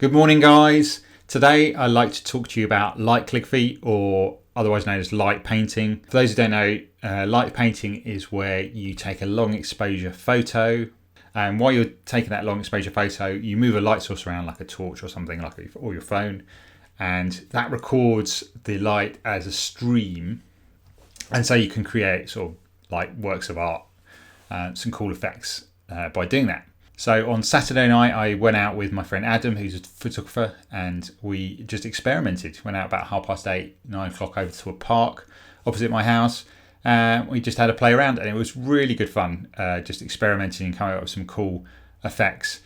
Good morning, guys. Today I'd like to talk to you about light calligraphy, or otherwise known as light painting. For those who don't know, light painting is where you take a long exposure photo, and while you're taking that long exposure photo, you move a light source around like a torch or something, or your phone, and that records the light as a stream, and so you can create sort of like works of art, some cool effects by doing that. So on Saturday night, I went out with my friend Adam, who's a photographer, and we just experimented. Went out about 8:30, 9 o'clock over to a park opposite my house. We just had a play around, and it was really good fun, just experimenting and coming up with some cool effects.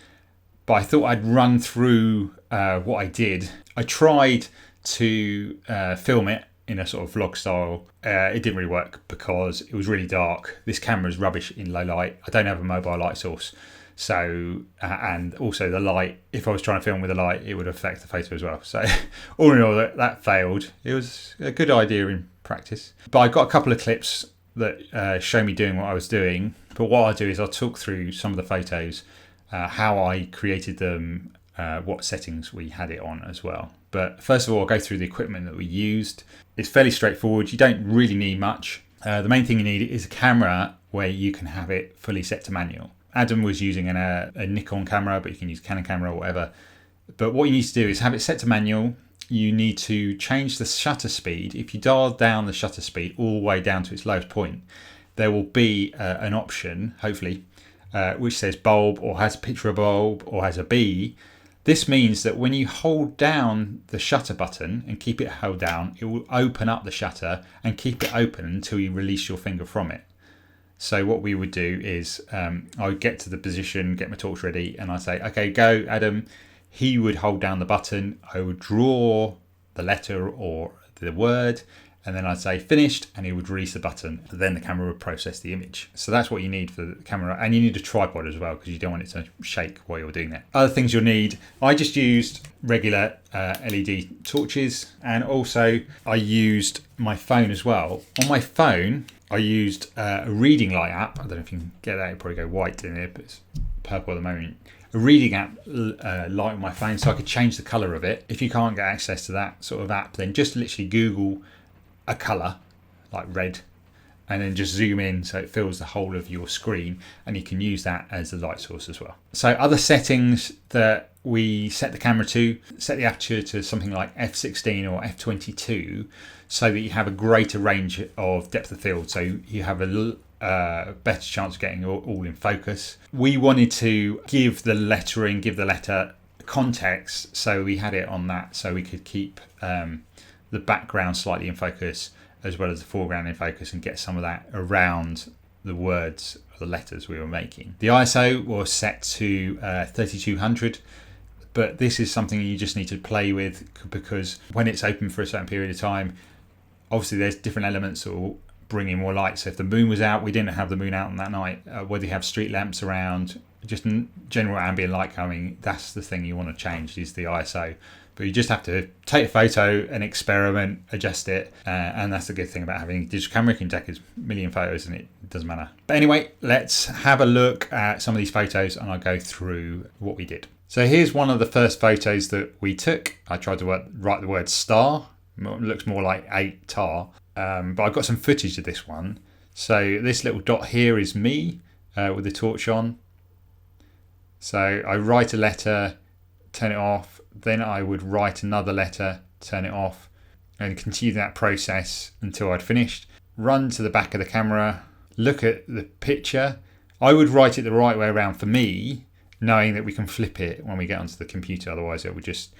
But I thought I'd run through what I did. I tried to film it in a sort of vlog style. It didn't really work because it was really dark. This camera is rubbish in low light. I don't have a mobile light source. So, and also the light, if I was trying to film with a light, it would affect the photo as well. So all in all, that failed. It was a good idea in practice. But I got a couple of clips that show me doing what I was doing. But what I'll do is I'll talk through some of the photos, how I created them, what settings we had it on as well. But first of all, I'll go through the equipment that we used. It's fairly straightforward. You don't really need much. The main thing you need is a camera where you can have it fully set to manual. Adam was using a Nikon camera, but you can use Canon camera or whatever. But what you need to do is have it set to manual. You need to change the shutter speed. If you dial down the shutter speed all the way down to its lowest point, there will be an option, hopefully, which says bulb or has a picture of a bulb or has a bee. This means that when you hold down the shutter button and keep it held down, it will open up the shutter and keep it open until you release your finger from it. So what we would do is I would get to the position, get my torch ready, and I'd say, okay, go, Adam. He would hold down the button. I would draw the letter or the word, and then I'd say finished, and he would release the button. Then the camera would process the image. So that's what you need for the camera. And you need a tripod as well, because you don't want it to shake while you're doing that. Other things you'll need, I just used regular LED torches, and also I used my phone as well. On my phone, I used a reading light app. I don't know if you can get that. It'll probably go white in there, but it's purple at the moment. A reading app light on my phone, so I could change the colour of it. If you can't get access to that sort of app, then just literally Google a colour, like red, and then just zoom in so it fills the whole of your screen, and you can use that as a light source as well. So other settings that we set the camera to, set the aperture to something like f16 or f22, so that you have a greater range of depth of field, so you have a better chance of getting all in focus. We wanted to give the letter context, so we had it on that, so we could keep the background slightly in focus as well as the foreground in focus, and get some of that around the words or the letters we were making. The ISO was set to 3200, but this is something you just need to play with, because when it's open for a certain period of time, obviously there's different elements that will bring in more light. So if the moon was out, we didn't have the moon out on that night, whether you have street lamps around, just general ambient light coming, that's the thing you want to change, is the ISO. But you just have to take a photo and experiment, adjust it, and that's the good thing about having a digital camera. You can take a million photos and it doesn't matter. But anyway, let's have a look at some of these photos, and I'll go through what we did. So here's one of the first photos that we took. I tried to write the word star. It looks more like 8 tar, but I've got some footage of this one. So this little dot here is me with the torch on. So I write a letter, turn it off, then I would write another letter, turn it off, and continue that process until I'd finished. Run to the back of the camera, look at the picture. I would write it the right way around for me, knowing that we can flip it when we get onto the computer, otherwise it would just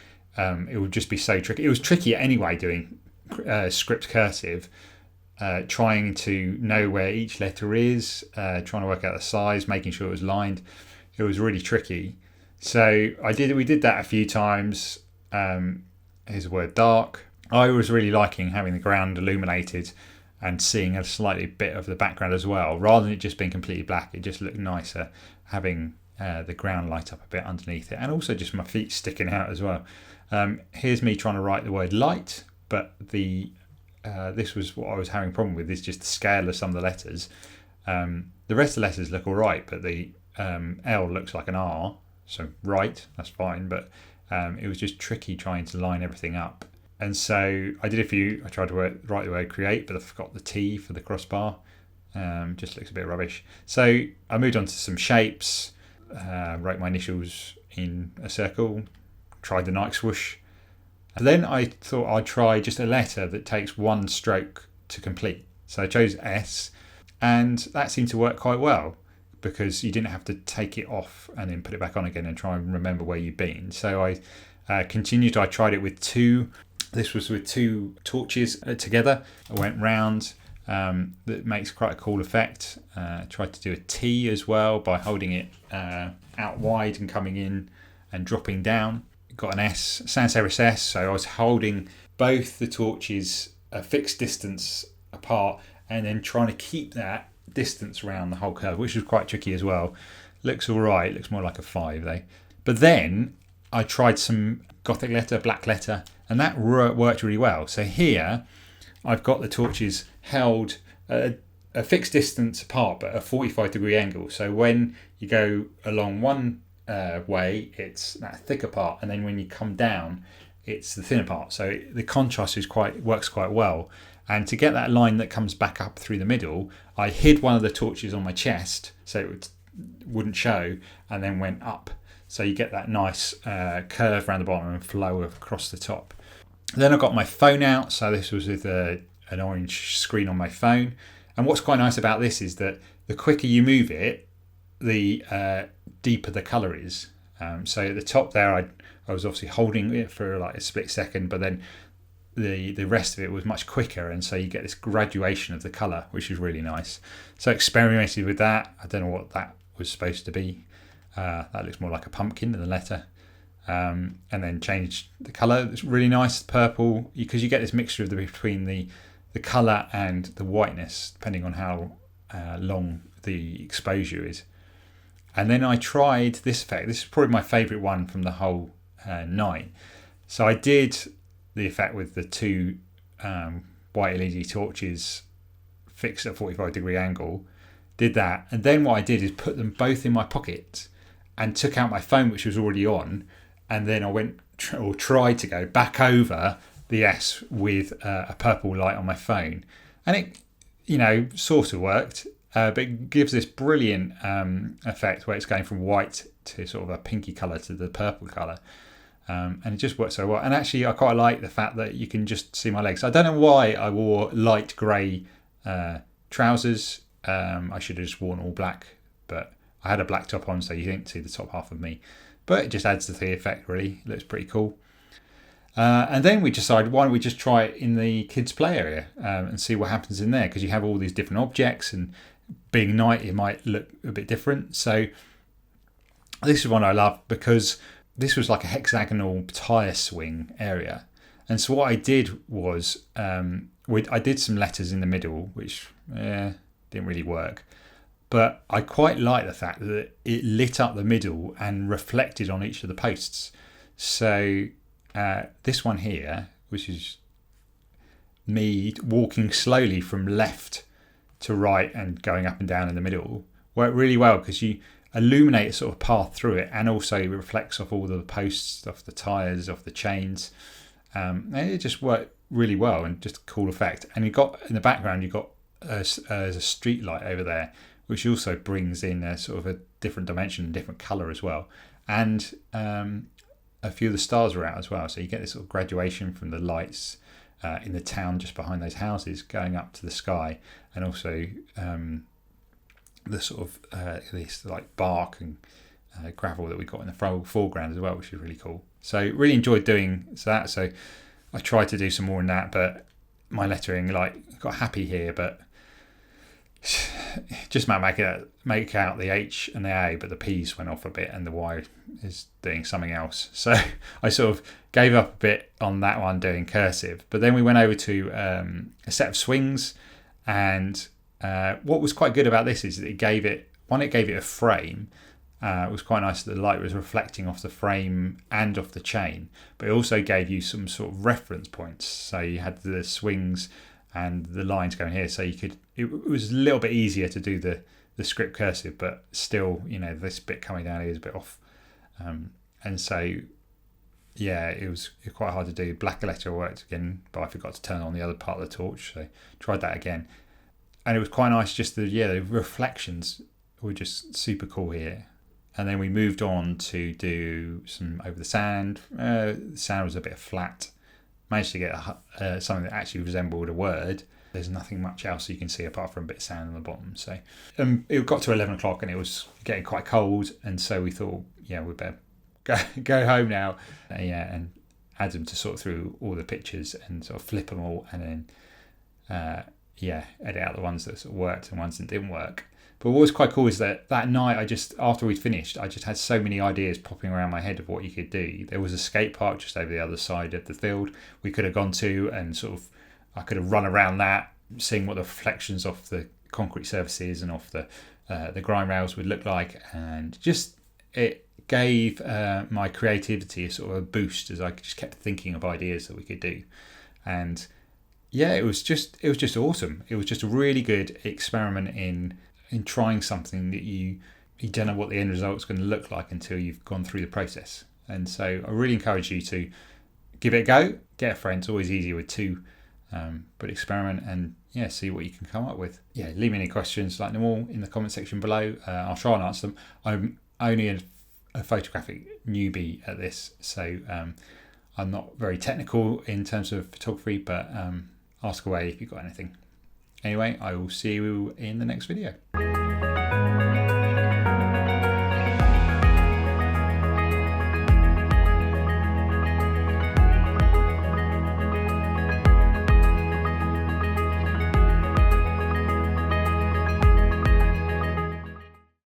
be so tricky. It was tricky anyway doing script cursive, trying to know where each letter is, trying to work out the size, making sure it was lined. It was really tricky. So we did that a few times. Here's the word dark. I was really liking having the ground illuminated and seeing a slightly bit of the background as well, rather than it just being completely black. It just looked nicer having the ground light up a bit underneath it, and also just my feet sticking out as well. Here's me trying to write the word light, but this was what I was having a problem with, is just the scale of some of the letters. The rest of the letters look all right, but the L looks like an R, so right, that's fine, but It was just tricky trying to line everything up. And so I tried to write the word create, but I forgot the T for the crossbar. Just looks a bit rubbish. So I moved on to some shapes, wrote my initials in a circle, tried the Nike swoosh. And then I thought I'd try just a letter that takes one stroke to complete. So I chose S, and that seemed to work quite well because you didn't have to take it off and then put it back on again and try and remember where you've been. So I continued. I tried it with two. This was with two torches together. I went round. That makes quite a cool effect. Tried to do a T as well by holding it out wide and coming in and dropping down. Got an S, sans serif S, so I was holding both the torches a fixed distance apart and then trying to keep that distance around the whole curve, which was quite tricky as well. Looks alright, looks more like a 5 though. But then I tried some Gothic letter, black letter, and that worked really well. So here I've got the torches held a fixed distance apart but a 45-degree angle. So when you go along one way, it's that thicker part, and then when you come down, it's the thinner part. So the contrast works quite well. And to get that line that comes back up through the middle, I hid one of the torches on my chest so it wouldn't show, and then went up. So you get that nice curve around the bottom and flow across the top. Then I got my phone out. So this was with an orange screen on my phone. And what's quite nice about this is that the quicker you move it, the deeper the colour is. So at the top there, I was obviously holding it for like a split second, but then the rest of it was much quicker, and so you get this graduation of the colour, which is really nice. So experimented with that. I don't know what that was supposed to be. That looks more like a pumpkin than a letter. And then changed the colour. It's really nice, purple, because you get this mixture between the colour and the whiteness, depending on how long the exposure is. And then I tried this effect. This is probably my favourite one from the whole night. So I did the effect with the two white LED torches fixed at a 45-degree angle. Did that, and then what I did is put them both in my pocket and took out my phone, which was already on, and then I tried to go back over the S with a purple light on my phone, and it sort of worked, but it gives this brilliant effect where it's going from white to sort of a pinky colour to the purple colour. And it just works so well. And actually I quite like the fact that you can just see my legs. I don't know why I wore light grey trousers. I should have just worn all black, but I had a black top on, so you didn't see the top half of me. But it just adds to the effect, really. It looks pretty cool. And then we decided, why don't we just try it in the kids' play area and see what happens in there, because you have all these different objects, and being night, it might look a bit different. So this is one I love because this was like a hexagonal tyre swing area. And so what I did was I did some letters in the middle, which didn't really work. But I quite like the fact that it lit up the middle and reflected on each of the posts. So this one here, which is me walking slowly from left to right and going up and down in the middle, worked really well because you illuminate a sort of path through it, and also it reflects off all the posts, off the tyres, off the chains. And it just worked really well, and just a cool effect. And you got in the background, you got a street light over there, which also brings in a sort of a different dimension, different colour as well. And a few of the stars are out as well, so you get this sort of graduation from the lights in the town just behind those houses going up to the sky, and also the sort of this like bark and gravel that we got in the foreground as well, which is really cool. So really enjoyed doing that. So I tried to do some more in that, but my lettering got happy here, but just might make out the H and the A, but the P's went off a bit and the Y is doing something else. So I sort of gave up a bit on that one doing cursive. But then we went over to a set of swings, and what was quite good about this is that it gave it a frame. It was quite nice that the light was reflecting off the frame and off the chain, but it also gave you some sort of reference points. So you had the swings and the lines going here, so it was a little bit easier to do the script cursive, but still, this bit coming down here is a bit off. And so yeah, it was quite hard to do. Black letter worked again, but I forgot to turn on the other part of the torch, so tried that again. And it was quite nice, just the reflections were just super cool here. And then we moved on to do some over the sand. The sand was a bit flat. Managed to get something that actually resembled a word. There's nothing much else you can see apart from a bit of sand on the bottom. So it got to 11 o'clock and it was getting quite cold. And so we thought, yeah, we better go home now. And Adam to sort through all the pictures and sort of flip them all and then, edit out the ones that sort of worked and ones that didn't work. But what was quite cool is that night, after we'd finished, I just had so many ideas popping around my head of what you could do. There was a skate park just over the other side of the field we could have gone to, and sort of I could have run around that, seeing what the reflections off the concrete surfaces and off the grind rails would look like, and just it gave my creativity a sort of a boost as I just kept thinking of ideas that we could do. And yeah, it was just awesome. It was just a really good experiment in trying something that you don't know what the end result's going to look like until you've gone through the process. And so I really encourage you to give it a go. Get a friend. It's always easier with two, but experiment and see what you can come up with. Yeah, leave me any questions like normal in the comment section below. I'll try and answer them. I'm only a photographic newbie at this, so I'm not very technical in terms of photography, but ask away if you've got anything. Anyway, I will see you in the next video.